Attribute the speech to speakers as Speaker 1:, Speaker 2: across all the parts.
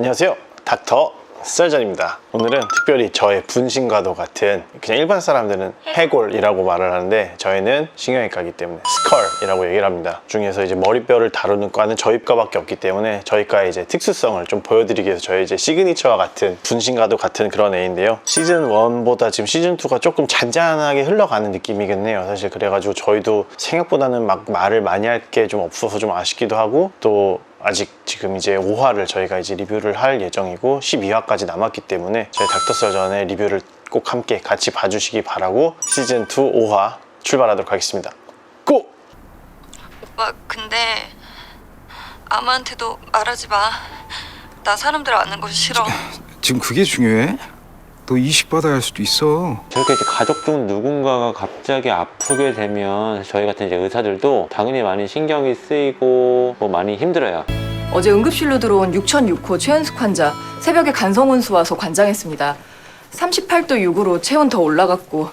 Speaker 1: 안녕하세요, 닥터 썰전입니다. 오늘은 특별히 저의 분신과도 같은, 그냥 일반 사람들은 해골이라고 말을 하는데 저희는 신경외과이기 때문에 스컬이라고 얘기를 합니다. 중에서 이제 머리뼈를 다루는 과는 저희과밖에 없기 때문에 저희과의 이제 특수성을 좀 보여드리기 위해서 저희 이제 시그니처와 같은 분신과도 같은 그런 애인데요. 시즌 1보다 지금 시즌 2가 조금 잔잔하게 흘러가는 느낌이겠네요, 사실. 그래가지고 저희도 생각보다는 막 말을 많이 할 게 좀 없어서 좀 아쉽기도 하고, 또 아직 지금 이제 5화를 저희가 이제 리뷰를 할 예정이고 12화까지 남았기 때문에 저희 닥터썰전의 리뷰를 꼭 함께 같이 봐주시기 바라고 시즌 2 5화 출발하도록 하겠습니다. 고!
Speaker 2: 오빠, 근데 아무한테도 말하지 마. 나 사람들 아는 거 싫어.
Speaker 3: 지금 그게 중요해? 너 이식 받아야 할 수도 있어.
Speaker 4: 저렇게 이제 가족 중 누군가가 갑자기 아프게 되면 저희 같은 이제 의사들도 당연히 많이 신경이 쓰이고 뭐 많이 힘들어요.
Speaker 5: 어제 응급실로 들어온 6006호 최현숙 환자 새벽에 간성혼수 와서 관장했습니다. 38도 6으로 체온 더 올라갔고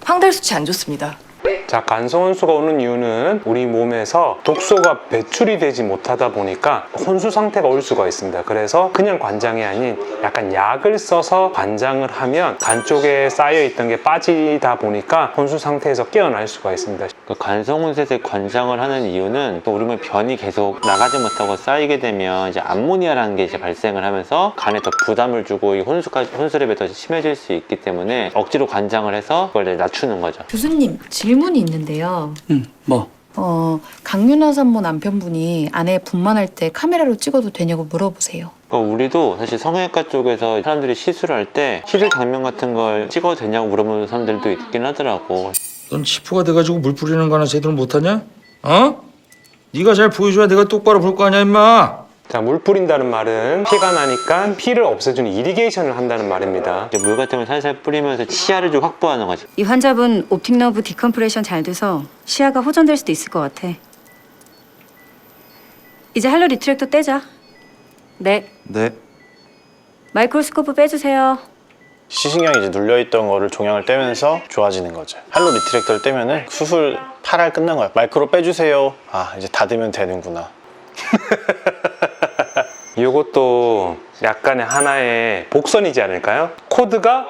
Speaker 5: 황달 수치 안 좋습니다.
Speaker 6: 자, 간성혼수가 오는 이유는 우리 몸에서 독소가 배출이 되지 못하다 보니까 혼수 상태가 올 수가 있습니다. 그래서 그냥 관장이 아닌 약간 약을 써서 관장을 하면 간 쪽에 쌓여있던 게 빠지다 보니까 혼수 상태에서 깨어날 수가 있습니다.
Speaker 4: 그 간성혼수에 관장을 하는 이유는 또 우리 몸에 변이 계속 나가지 못하고 쌓이게 되면 이제 암모니아라는 게 이제 발생을 하면서 간에 더 부담을 주고 이 혼수랩이 더 심해질 수 있기 때문에 억지로 관장을 해서 그걸 낮추는 거죠.
Speaker 7: 교수님, 질문이 있는데요.
Speaker 3: 뭐?
Speaker 7: 강윤아 산모 남편분이 아내 분만할 때 카메라로 찍어도 되냐고 물어보세요.
Speaker 4: 그러니까 우리도 사실 성형외과 쪽에서 사람들이 시술을 할 때 시술 장면 같은 걸 찍어도 되냐고 물어보는 사람들도 있긴 하더라고.
Speaker 8: 넌 치포가 돼가지고 물 뿌리는 거 하나 제대로 못하냐? 어? 네가 잘 보여줘야 내가 똑바로 볼 거 아니야, 임마.
Speaker 6: 자, 물 뿌린다는 말은 피가 나니까 피를 없애주는 이리게이션을 한다는 말입니다.
Speaker 4: 이제 물 같은 걸 살살 뿌리면서 시야를 좀 확보하는 거죠.
Speaker 9: 이 환자분 옵틱 너브 디컴프레션 잘 돼서 시야가 호전될 수도 있을 것 같아. 이제 할로 리트랙터 떼자. 네.
Speaker 3: 네.
Speaker 9: 마이크로스코프 빼주세요.
Speaker 1: 시신경이 이제 눌려있던 거를 종양을 떼면서 좋아지는 거죠. 할로 리트랙터를 떼면은 수술 8할 끝난 거야. 마이크로 빼주세요. 아, 이제 닫으면 되는구나.
Speaker 6: 이것도 약간의 하나의 복선이지 않을까요? 코드가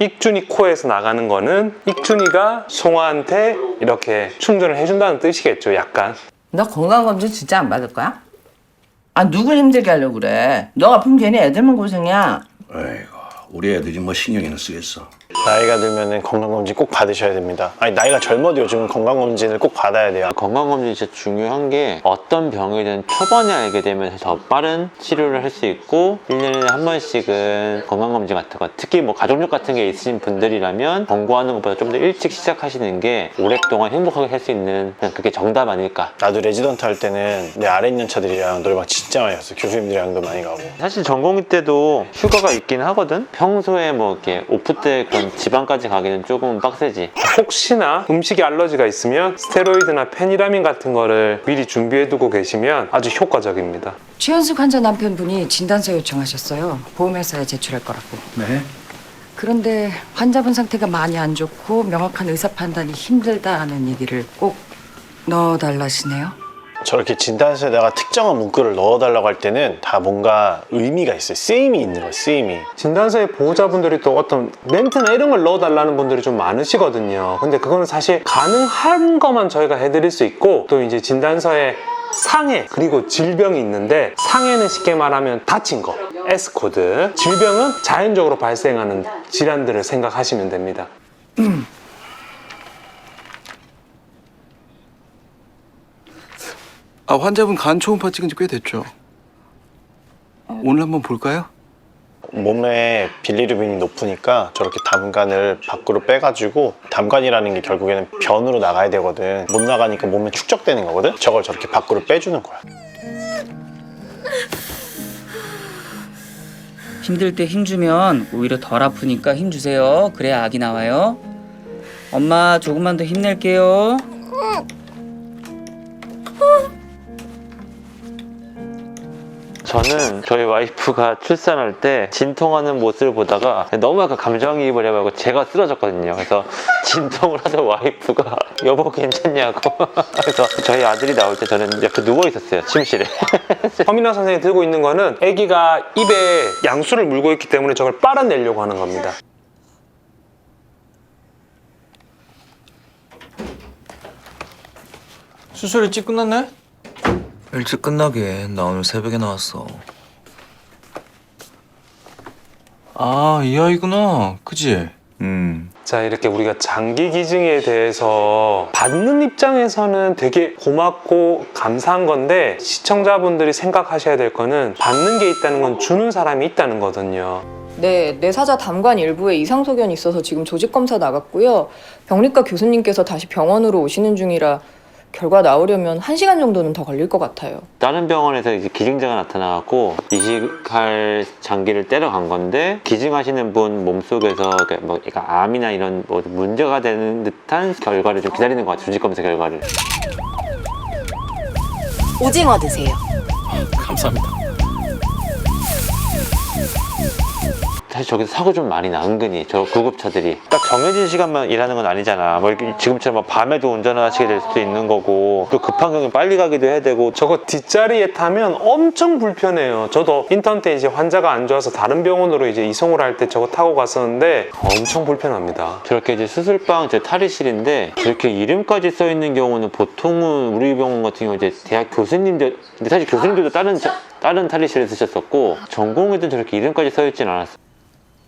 Speaker 6: 익준이 코에서 나가는 거는 익준이가 송아한테 이렇게 충전을 해준다는 뜻이겠죠, 약간.
Speaker 10: 너 건강검진 진짜 안 받을 거야? 아, 누굴 힘들게 하려고 그래? 너 아프면 괜히 애들만 고생이야.
Speaker 11: 아이고, 우리 애들이 뭐 신경이나 쓰겠어.
Speaker 1: 나이가 들면은 건강검진 꼭 받으셔야 됩니다. 아니, 나이가 젊어도 요즘은 건강검진을 꼭 받아야 돼요.
Speaker 4: 건강검진이 진짜 중요한 게 어떤 병이든 초반에 알게 되면 더 빠른 치료를 할 수 있고 1년에 한 번씩은 건강검진 같은 거, 특히 뭐 가족력 같은 게 있으신 분들이라면 권고하는 것보다 좀 더 일찍 시작하시는 게 오랫동안 행복하게 살 수 있는, 그냥 그게 정답 아닐까.
Speaker 1: 나도 레지던트 할 때는 내 아래 있는 차들이랑 노래방 진짜 많이 갔어. 교수님들이랑도 많이 가고.
Speaker 4: 사실 전공의 때도 휴가가 있긴 하거든. 평소에 뭐 이렇게 오프 때 그런 지방까지 가기는 조금 빡세지.
Speaker 6: 혹시나 음식에 알러지가 있으면 스테로이드나 페니라민 같은 거를 미리 준비해두고 계시면 아주 효과적입니다.
Speaker 5: 최현숙 환자 남편분이 진단서 요청하셨어요. 보험회사에 제출할 거라고.
Speaker 3: 네.
Speaker 5: 그런데 환자분 상태가 많이 안 좋고 명확한 의사 판단이 힘들다는 얘기를 꼭 넣어달라시네요.
Speaker 1: 저렇게 진단서에다가 특정한 문구를 넣어달라고 할 때는 다 뭔가 의미가 있어요. 쓰임이 있는 거예요, 쓰임이.
Speaker 6: 진단서에 보호자분들이 또 어떤 멘트나 이런 걸 넣어달라는 분들이 좀 많으시거든요. 근데 그거는 사실 가능한 것만 저희가 해드릴 수 있고, 또 이제 진단서에 상해 그리고 질병이 있는데, 상해는 쉽게 말하면 다친 거, S코드. 질병은 자연적으로 발생하는 질환들을 생각하시면 됩니다.
Speaker 3: 아, 환자분 간 초음파 찍은 지 꽤 됐죠? 오늘 한번 볼까요?
Speaker 1: 몸에 빌리루빈이 높으니까 저렇게 담간을 밖으로 빼가지고, 담간이라는 게 결국에는 변으로 나가야 되거든. 못 나가니까 몸에 축적되는 거거든. 저걸 저렇게 밖으로 빼주는 거야.
Speaker 10: 힘들 때 힘 주면 오히려 덜 아프니까 힘 주세요. 그래야 악이 나와요. 엄마 조금만 더 힘낼게요.
Speaker 4: 저는 저희 와이프가 출산할 때 진통하는 모습을 보다가 너무 약간 감정이입을 해가지고 제가 쓰러졌거든요. 그래서 진통을 하던 와이프가 여보 괜찮냐고. 그래서 저희 아들이 나올 때 저는 옆에 누워 있었어요, 침실에.
Speaker 6: 허민아 선생님이 들고 있는 거는 아기가 입에 양수를 물고 있기 때문에 저걸 빨아내려고 하는 겁니다.
Speaker 3: 수술 일찍 끝났네?
Speaker 12: 일찍 끝나긴. 나 오늘 새벽에 나왔어.
Speaker 3: 아, 이 아이구나. 그지?
Speaker 6: 자, 이렇게 우리가 장기 기증에 대해서 받는 입장에서는 되게 고맙고 감사한 건데 시청자분들이 생각하셔야 될 거는 받는 게 있다는 건 주는 사람이 있다는 거거든요.
Speaker 5: 네, 내사자 담관 일부에 이상소견이 있어서 지금 조직검사 나갔고요. 병리과 교수님께서 다시 병원으로 오시는 중이라 결과 나오려면 1시간 정도는 더 걸릴 것 같아요.
Speaker 4: 다른 병원에서 이제 기증자가 나타나갖고 이식할 장기를 때려간 건데 기증하시는 분 몸속에서 그러니까 암이나 이런 뭐 문제가 되는 듯한 결과를 좀 기다리는 것 같아요. 조직검사 결과를.
Speaker 7: 오징어 드세요.
Speaker 3: 감사합니다.
Speaker 4: 사실 저기서 사고 좀 많이 나, 은근히. 저 구급차들이 딱 정해진 시간만 일하는 건 아니잖아. 뭐 이렇게 지금처럼 막 밤에도 운전을 하시게 될 수도 있는 거고, 또 급한 경우에 빨리 가기도 해야 되고.
Speaker 6: 저거 뒷자리에 타면 엄청 불편해요. 저도 인턴 때 이제 환자가 안 좋아서 다른 병원으로 이제 이송을 할 때 저거 타고 갔었는데 엄청 불편합니다.
Speaker 4: 저렇게 이제 수술방 제 탈의실인데 저렇게 이름까지 써 있는 경우는 보통은 우리 병원 같은 경우 이제 대학 교수님들, 근데 사실 교수님들도 다른 탈의실에 쓰셨었고 전공의든 저렇게 이름까지 써 있진 않았어.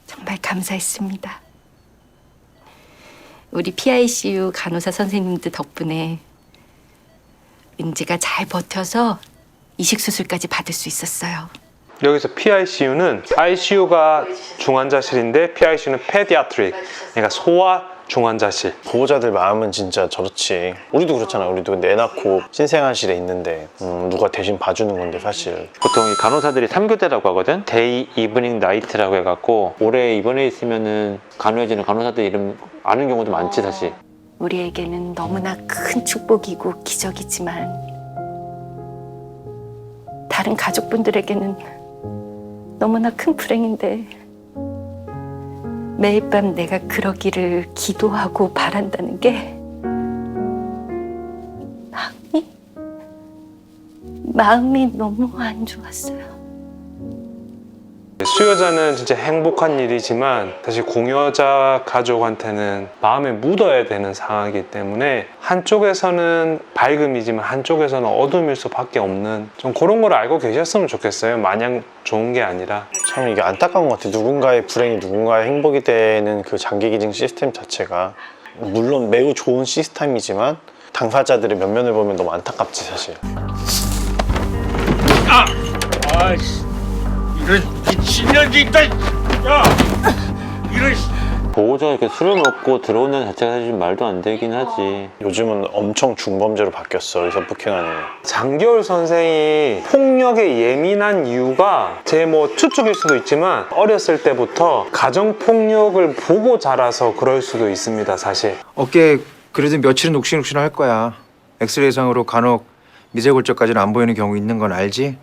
Speaker 7: 정말 감사했습니다. 우리 PICU 간호사 선생님들 덕분에 은지가 잘 버텨서 이식 수술까지 받을 수 있었어요.
Speaker 6: 여기서 PICU는 ICU가 중환자실인데 PICU는 Pediatric, 그러니까 소아 중환자실.
Speaker 1: 보호자들 마음은 진짜 저렇지. 우리도 그렇잖아. 우리도 애 낳고 신생아실에 있는데 누가 대신 봐주는 건데 사실.
Speaker 4: 보통 이 간호사들이 3교대라고 하거든. 데이, 이브닝, 나이트라고 해갖고 올해 입원해 있으면은 간호해지는 간호사들 이름 아는 경우도 많지 사실.
Speaker 7: 우리에게는 너무나 큰 축복이고 기적이지만 다른 가족분들에게는 너무나 큰 불행인데 매일 밤 내가 그러기를 기도하고 바란다는 게 마음이 너무 안 좋았어요.
Speaker 6: 수요자는 진짜 행복한 일이지만 사실 공여자 가족한테는 마음에 묻어야 되는 상황이기 때문에 한쪽에서는 밝음이지만 한쪽에서는 어둠일 수밖에 없는 좀 그런 걸 알고 계셨으면 좋겠어요. 마냥 좋은 게 아니라.
Speaker 1: 참 이게 안타까운 것 같아. 누군가의 불행이 누군가의 행복이 되는 그 장기 기증 시스템 자체가 물론 매우 좋은 시스템이지만 당사자들의 면면을 보면 너무 안타깝지 사실.
Speaker 8: 아이씨, 이런 미친년이 있다. 야, 이런.
Speaker 4: 보호자가 이렇게 술을 먹고 들어오는 자체가 사실 좀 말도 안 되긴 하지.
Speaker 1: 요즘은 엄청 중범죄로 바뀌었어. 의사 폭행하는.
Speaker 6: 장기월 선생이 폭력에 예민한 이유가 제 뭐 추측일 수도 있지만 어렸을 때부터 가정폭력을 보고 자라서 그럴 수도 있습니다. 사실.
Speaker 3: 어깨 그래도 며칠은 욱신욱신 할 거야. 엑스레이상으로 간혹 미세골절까지는 안 보이는 경우 있는 건 알지?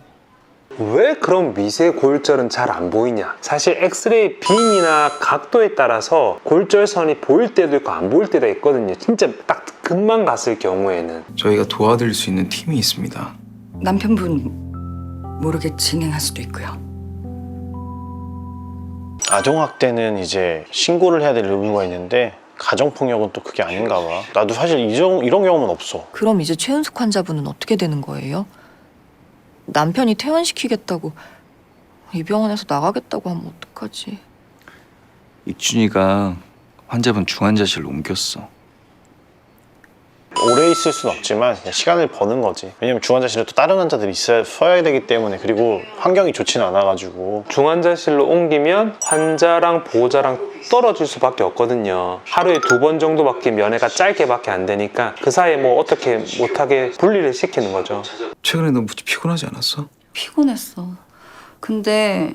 Speaker 6: 왜 그런 미세 골절은 잘 안 보이냐? 사실 엑스레이 빔이나 각도에 따라서 골절선이 보일 때도 있고 안 보일 때도 있거든요. 진짜 딱 금방 갔을 경우에는.
Speaker 3: 저희가 도와드릴 수 있는 팀이 있습니다.
Speaker 2: 남편분 모르게 진행할 수도 있고요.
Speaker 1: 아동학대는 이제 신고를 해야 될 의무가 있는데 가정폭력은 또 그게 아닌가 봐. 나도 사실 이런 경험은 없어.
Speaker 5: 그럼 이제 최은숙 환자분은 어떻게 되는 거예요? 남편이 퇴원시키겠다고 이 병원에서 나가겠다고 하면 어떡하지?
Speaker 3: 익준이가 환자분 중환자실로 옮겼어.
Speaker 1: 오래 있을 순 없지만 그냥 시간을 버는 거지. 왜냐면 중환자실에 또 다른 환자들이 서야 되기 때문에. 그리고 환경이 좋지는 않아가지고.
Speaker 6: 중환자실로 옮기면 환자랑 보호자랑 떨어질 수밖에 없거든요. 하루에 2번 정도밖에 면회가 짧게밖에 안 되니까 그 사이에 뭐 어떻게 못하게 분리를 시키는 거죠.
Speaker 3: 최근에 너 무지 피곤하지 않았어?
Speaker 9: 피곤했어. 근데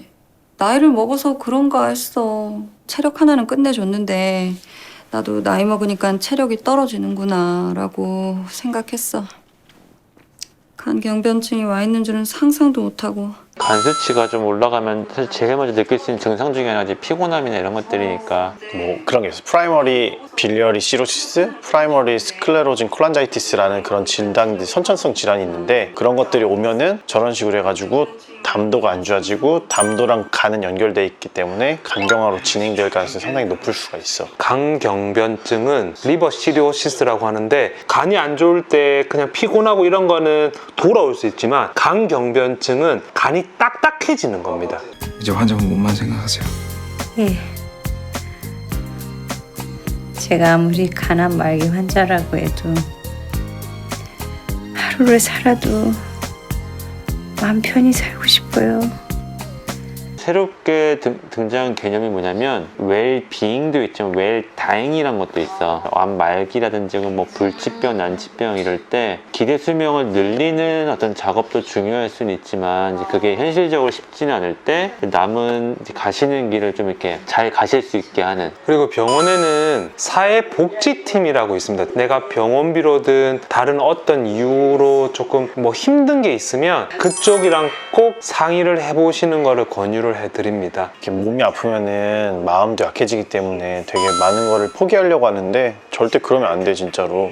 Speaker 9: 나이를 먹어서 그런가 했어. 체력 하나는 끝내줬는데 나도 나이 먹으니까 체력이 떨어지는구나 라고 생각했어. 간경변증이 와 있는 줄은 상상도 못하고.
Speaker 4: 간 수치가 좀 올라가면 사실 제일 먼저 느낄 수 있는 증상 중에 하나가 이제 피곤함이나 이런 것들이니까.
Speaker 1: 뭐 그런 게 있어요. 프라이머리 빌리어리 시로시스, 프라이머리 스클레로진 콜란자이티스라는 그런 질환들, 선천성 질환이 있는데 그런 것들이 오면은 저런 식으로 해가지고 담도가 안 좋아지고 담도랑 간은 연결돼 있기 때문에 간경화로 진행될 가능성이 상당히 높을 수가 있어.
Speaker 6: 간경변증은 리버 시리오시스라고 하는데 간이 안 좋을 때 그냥 피곤하고 이런 거는 돌아올 수 있지만 간경변증은 간이 딱딱해지는 겁니다.
Speaker 3: 이제 환자분 몸만 생각하세요.
Speaker 9: 예. 제가 아무리 간암 말기 환자라고 해도 하루를 살아도 마음 편히 살고 싶어요.
Speaker 4: 새롭게 등장한 개념이 뭐냐면 웰비잉도 있지만 웰다잉이란 것도 있어. 암 말기라든지 뭐 불치병, 난치병 이럴 때 기대 수명을 늘리는 어떤 작업도 중요할 수는 있지만 이제 그게 현실적으로 쉽지는 않을 때 남은 이제 가시는 길을 좀 이렇게 잘 가실 수 있게 하는.
Speaker 6: 그리고 병원에는 사회복지팀이라고 있습니다. 내가 병원비로든 다른 어떤 이유로 조금 뭐 힘든 게 있으면 그쪽이랑 꼭 상의를 해보시는 거를 권유를 해드립니다.
Speaker 1: 이렇게 몸이 아프면은 마음도 약해지기 때문에 되게 많은 거를 포기하려고 하는데 절대 그러면 안 돼, 진짜로.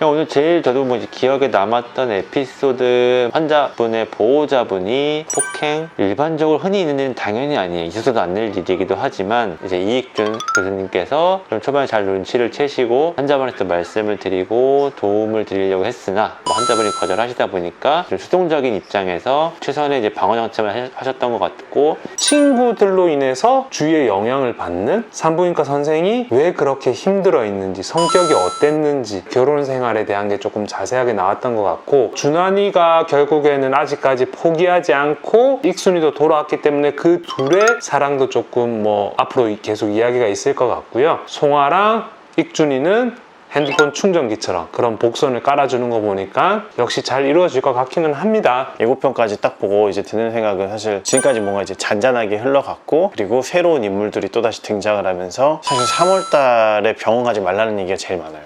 Speaker 4: 오늘 제일 저도 뭐 이제 기억에 남았던 에피소드, 환자분의 보호자분이 폭행, 일반적으로 흔히 있는 일은 당연히 아니에요. 있어서도 안 될 일이기도 하지만 이제 이익준 교수님께서 좀 초반에 잘 눈치를 채시고 환자분한테 말씀을 드리고 도움을 드리려고 했으나 뭐 환자분이 거절하시다 보니까 좀 수동적인 입장에서 최선의 이제 방어 장치를 하셨던 것 같고,
Speaker 6: 친구들로 인해서 주위의 영향을 받는 산부인과 선생이 왜 그렇게 힘들어 있는지, 성격이 어땠는지, 결혼 생활에 대한 게 조금 자세하게 나왔던 것 같고, 준환이가 결국에는 아직까지 포기하지 않고 익순이도 돌아왔기 때문에 그 둘의 사랑도 조금 뭐 앞으로 계속 이야기가 있을 것 같고요. 송아랑 익준이는 핸드폰 충전기처럼 그런 복선을 깔아주는 거 보니까 역시 잘 이루어질 것 같기는 합니다.
Speaker 1: 예고편까지 딱 보고 이제 드는 생각은 사실 지금까지 뭔가 이제 잔잔하게 흘러갔고, 그리고 새로운 인물들이 또다시 등장을 하면서 사실 3월 달에 병원 가지 말라는 얘기가 제일 많아요.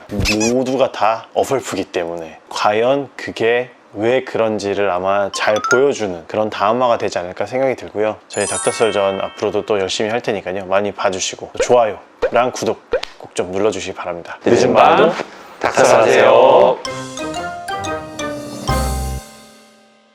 Speaker 1: 모두가 다 어설프기 때문에 과연 그게 왜 그런지를 아마 잘 보여주는 그런 다음화가 되지 않을까 생각이 들고요. 저희 닥터설전 앞으로도 또 열심히 할 테니까요. 많이 봐주시고 좋아요랑 구독 꼭 좀 눌러주시기 바랍니다.
Speaker 4: 늦은 밤 닥터설하세요.